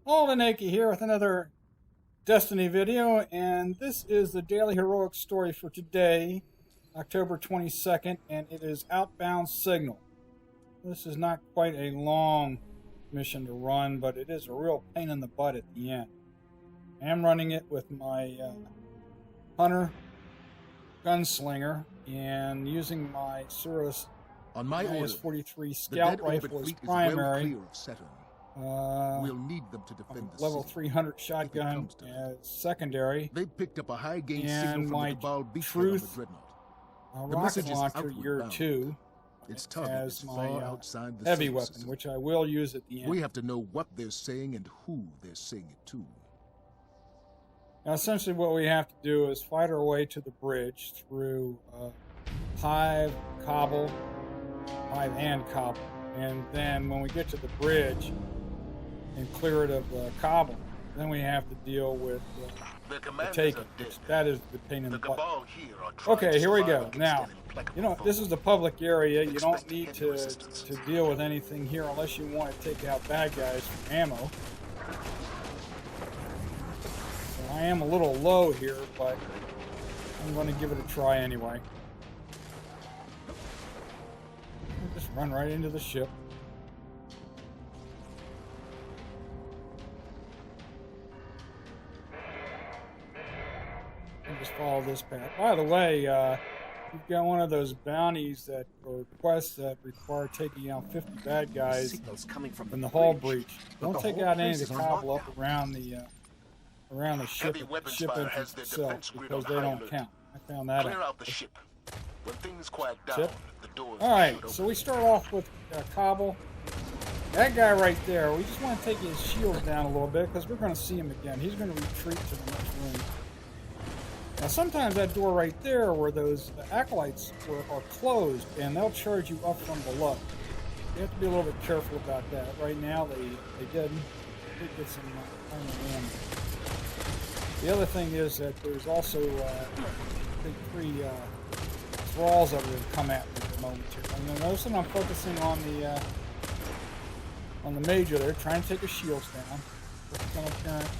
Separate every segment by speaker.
Speaker 1: Aldenaki here with another Destiny video, and this is the daily heroic story for today, October 22nd, and it is Outbound Signal. This is not quite a long mission to run, but it is a real pain in the butt at the end. I am running it with my Hunter Gunslinger and using my Cirrus
Speaker 2: on my orders,
Speaker 1: 43 scout rifle as primary.
Speaker 2: We'll need them to defend the
Speaker 1: level
Speaker 2: city.
Speaker 1: 300 shotgun as secondary.
Speaker 2: They picked up a high gain signal
Speaker 1: And
Speaker 2: from
Speaker 1: my
Speaker 2: the Cabal beachhead on the
Speaker 1: Truth
Speaker 2: Dreadnought. The
Speaker 1: rocket
Speaker 2: message is
Speaker 1: launcher
Speaker 2: outward
Speaker 1: year
Speaker 2: bound.
Speaker 1: 2
Speaker 2: Its target
Speaker 1: as
Speaker 2: is
Speaker 1: my
Speaker 2: far outside the
Speaker 1: heavy
Speaker 2: solar
Speaker 1: weapon,
Speaker 2: system.
Speaker 1: which I will use at the end.
Speaker 2: We have to know what they're saying and who they're saying it to.
Speaker 1: Now, essentially what we have to do is fight our way to the bridge through Hive and Cobble. And then when we get to the bridge and clear it of Cobble, then we have to deal with the taking. That is the pain in the butt. Okay, here we go. Now, you know, this is the public area. You don't need to deal with anything here unless you want to take out bad guys for ammo. So I am a little low here, but I'm going to give it a try anyway. I'll just run right into the ship. And just follow this path. By the way, you've got one of those bounties or quests that require taking out 50 bad guys from the hull breach. Don't take out any of the Cobble up around the ship entrance itself because they don't count. I found that out. Alright, so we start off with Cobble. That guy right there, we just want to take his shields down a little bit because we're going to see him again. He's going to retreat to the next room. Now sometimes that door right there where those acolytes are closed and they'll charge you up from below. You have to be a little bit careful about that. Right now they didn't. They get some ammo. The other thing is that there's also I think 3 thralls that will come at me at the moment here. And then notice that I'm focusing on the major there, trying to take his shields down. That's going to apparent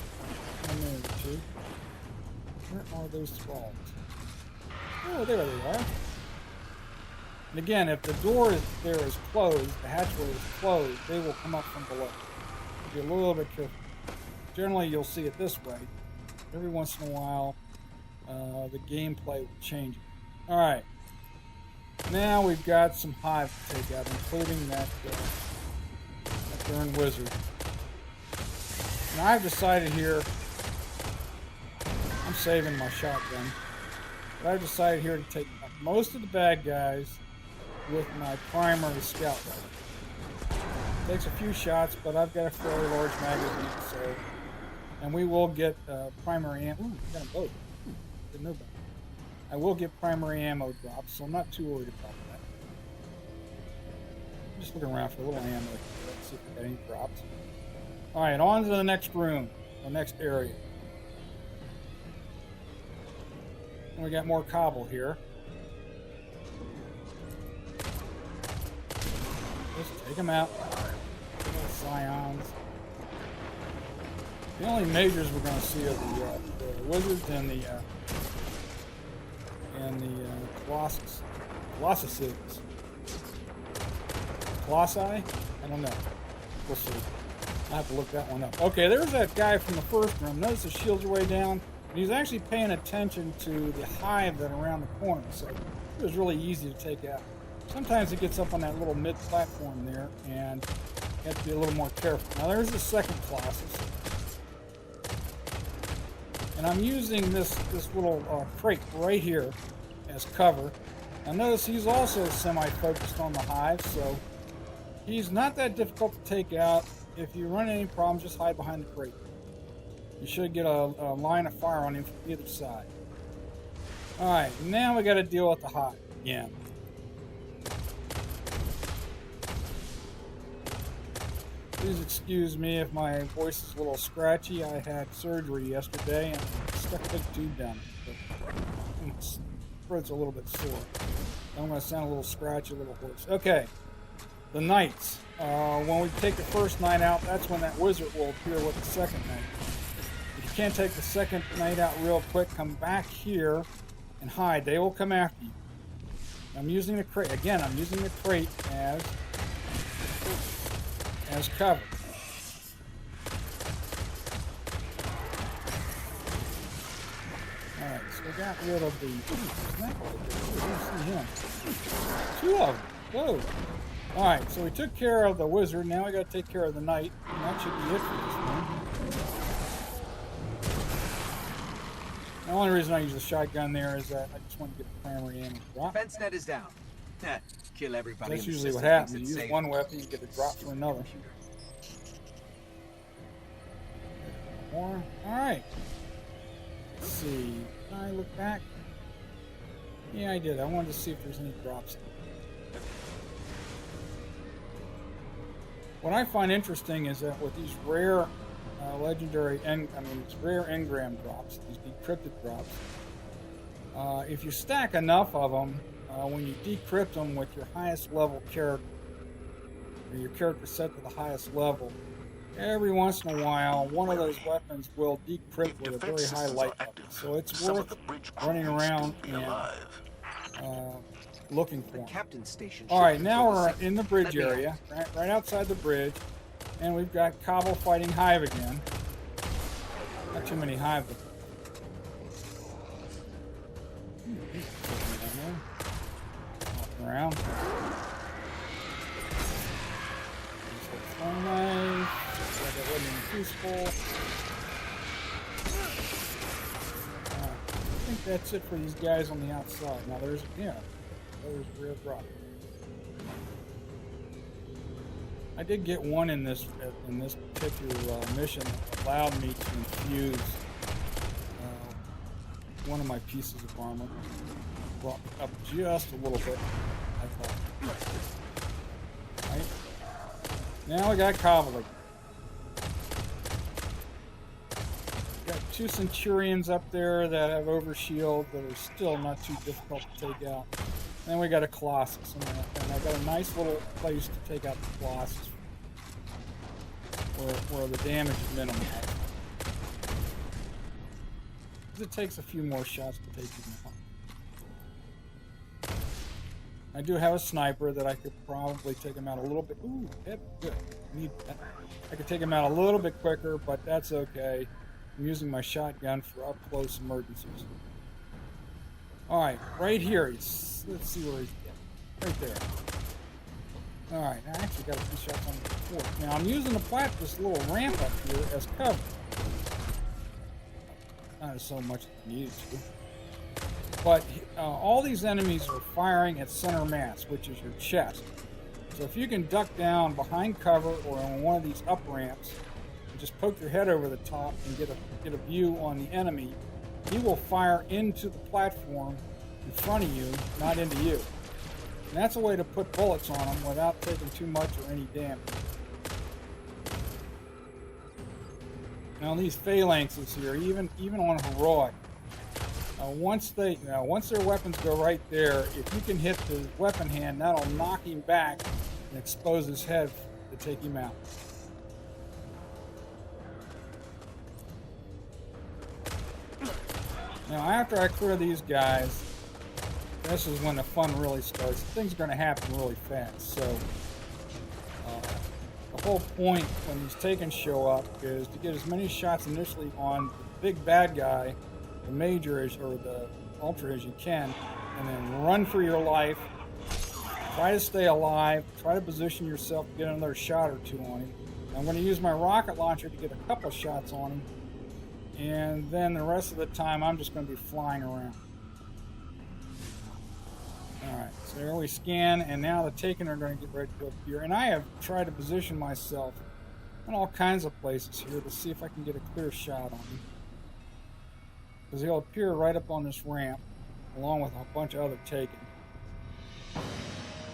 Speaker 1: in a minute or two. Where are those thralls? Oh, there they are. And again, if the door is closed, the hatchway is closed, they will come up from below. Be a little bit careful. Generally, you'll see it this way. Every once in a while, the gameplay will change. All right. Now we've got some Hive to take out, including that darn wizard. Now I've decided here, I'm saving my shotgun, but I've decided here to take most of the bad guys with my primary scout rifle. Takes a few shots, but I've got a fairly large magazine, so, and we will get primary ammo. Ooh, we got a boat. Didn't know about it. I will get primary ammo drops, so I'm not too worried about that. I'm just looking around for a little ammo. Let's see if we got any drops. Alright, on to the next room, the next area. And we got more Cobble here. Just take them out. Little scions. The only majors we're going to see are the wizards and the Colossus. Colossuses. Colossi? I don't know. We'll see. I'll have to look that one up. Okay, there's that guy from the first room. Notice the shields are way down. And he's actually paying attention to the hive that are around the corner. So it was really easy to take out. Sometimes it gets up on that little mid-platform there, and you have to be a little more careful. Now there's the second Colossus. And I'm using this little crate right here as cover. Now notice he's also semi-focused on the hive, so he's not that difficult to take out. If you run any problems, just hide behind the crate. You should get a line of fire on him from either side. Alright, now we got to deal with the hive again. Please excuse me if my voice is a little scratchy. I had surgery yesterday and stuck a big tube down it. My throat's a little bit sore. I'm going to sound a little scratchy, a little hoarse. Okay. the knights. When we take the first knight out, that's when that wizard will appear with the second knight. If you can't take the second knight out real quick, come back here and hide. They will come after you. I'm using the crate. Again, I'm using the crate as cover. Alright, so we got rid of the... I didn't see him. 2 of them. Whoa. Alright, so we took care of the wizard. Now we got to take care of the knight. And that should be it for this one. The only reason I use a shotgun there is that I just want to get the primary ammo drop.
Speaker 3: Fence net is down. Kill everybody.
Speaker 1: That's
Speaker 3: in the
Speaker 1: usually what
Speaker 3: system
Speaker 1: happens.
Speaker 3: thinks
Speaker 1: You
Speaker 3: it's
Speaker 1: use
Speaker 3: safe.
Speaker 1: one weapon, you get a drop for another. More. Alright. Let's see. Can I look back? Yeah, I did. I wanted to see if there's any drops. What I find interesting is that with these rare legendary, these rare engram drops, these decrypted drops, if you stack enough of them, when you decrypt them with your highest level character, or your character set to the highest level, every once in a while, one of those weapons will decrypt with a very high light level. So it's worth running around and looking for them.
Speaker 3: Captain's station.
Speaker 1: All right, now we're in the bridge area, right outside the bridge, and we've got Cobble fighting Hive again. Not too many Hive. Walking around. Throwing knife. Like it wasn't useful. I think that's it for these guys on the outside. Now there's a real drop. I did get one in this particular mission that allowed me to infuse one of my pieces of armor. Brought up just a little bit, I thought. Right? Now we got cavalry. Got 2 Centurions up there that have overshield that are still not too difficult to take out. And then we got a Colossus, and I got a nice little place to take out the Colossus where the damage is minimal. It takes a few more shots to take him out. I do have a sniper that I could probably take him out a little bit. Ooh, that's good. Need that. I could take him out a little bit quicker, but that's okay. I'm using my shotgun for up-close emergencies. Alright, right here. Let's see where he's at. Right there. Alright, I actually got a few shots on him before. Now, I'm using this little ramp up here as cover. Not as so much as I needed to. But all these enemies are firing at center mass, which is your chest. So if you can duck down behind cover or on one of these up ramps, and just poke your head over the top and get a view on the enemy, he will fire into the platform in front of you, not into you. And that's a way to put bullets on him without taking too much or any damage. Now these phalanxes here, even on heroic, once their weapons go right there, if you can hit the weapon hand, that'll knock him back and expose his head to take him out. Now after I clear these guys, this is when the fun really starts. Things are going to happen really fast. So the whole point when these takens show up is to get as many shots initially on the big bad guy, the major or the ultra as you can, and then run for your life. Try to stay alive. Try to position yourself to get another shot or two on him. I'm going to use my rocket launcher to get a couple shots on him, and then the rest of the time I'm just going to be flying around. Alright, so there we scan, and now the Taken are going to get ready to appear. And I have tried to position myself in all kinds of places here to see if I can get a clear shot on him. Because he'll appear right up on this ramp, along with a bunch of other Taken.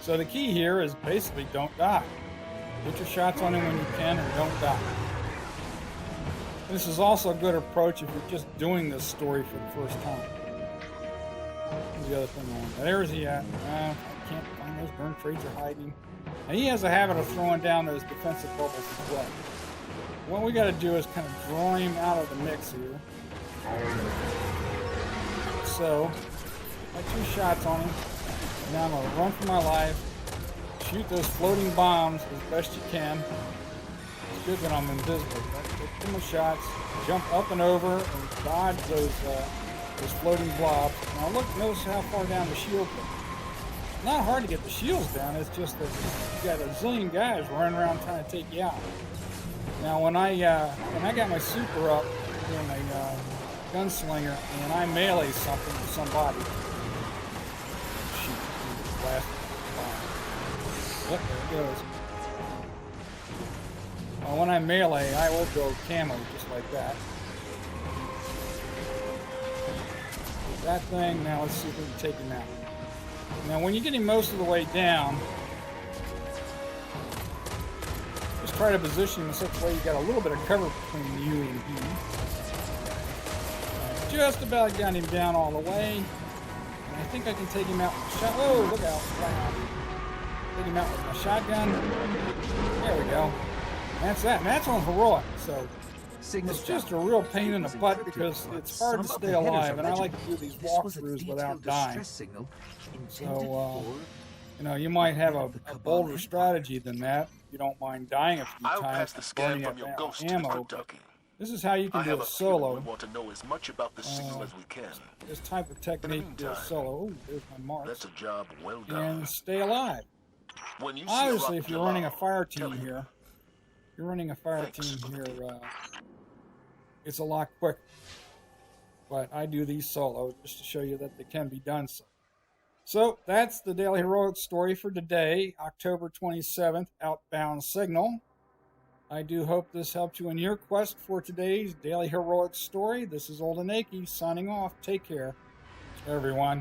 Speaker 1: So the key here is basically don't die. Get your shots on him when you can and don't die. This is also a good approach if you're just doing this story for the first time. Here's the other thing on. There's he at. I can't find those burn trades are hiding. And he has a habit of throwing down those defensive bubbles as well. What we got to do is kind of draw him out of the mix here. So, got 2 shots on him. Now I'm going to run for my life, shoot those floating bombs as best you can. It's good when I'm invisible. Take 2 more shots, jump up and over, and dodge those floating blobs. Now look, notice how far down the shield goes. Not hard to get the shields down, it's just that you got a zillion guys running around trying to take you out. Now when I got my super up in a gunslinger and I melee something to somebody, shoot, blast bomb. Look, there it goes. When I melee, I will go camo just like that. That thing, now let's see if we can take him out. Now when you get him most of the way down, just try to position him in such a way you got a little bit of cover between you and he. Just about got him down all the way. And I think I can take him out with a shot. Oh, look out. Take him out with my shotgun. There we go. That's that. And that's on heroic. So it's just a real pain in the butt because it's hard to stay alive. And I like to do these walkthroughs without dying. So, you know, you might have a bolder strategy than that. You don't mind dying a few times burning up ammo. This is how you can do it solo.
Speaker 2: We want to know as much about the signal as we can.
Speaker 1: This type of technique to do it solo. Ooh, there's my marks.
Speaker 2: That's a job well done.
Speaker 1: And stay alive.
Speaker 2: When you
Speaker 1: Obviously, if you're running a fire team here, it's a lot quicker. But I do these solo just to show you that they can be done so. So that's the Daily Heroic story for today, October 27th, Outbound Signal. I do hope this helped you in your quest for today's Daily Heroic story. This is Old Anaki signing off. Take care, everyone.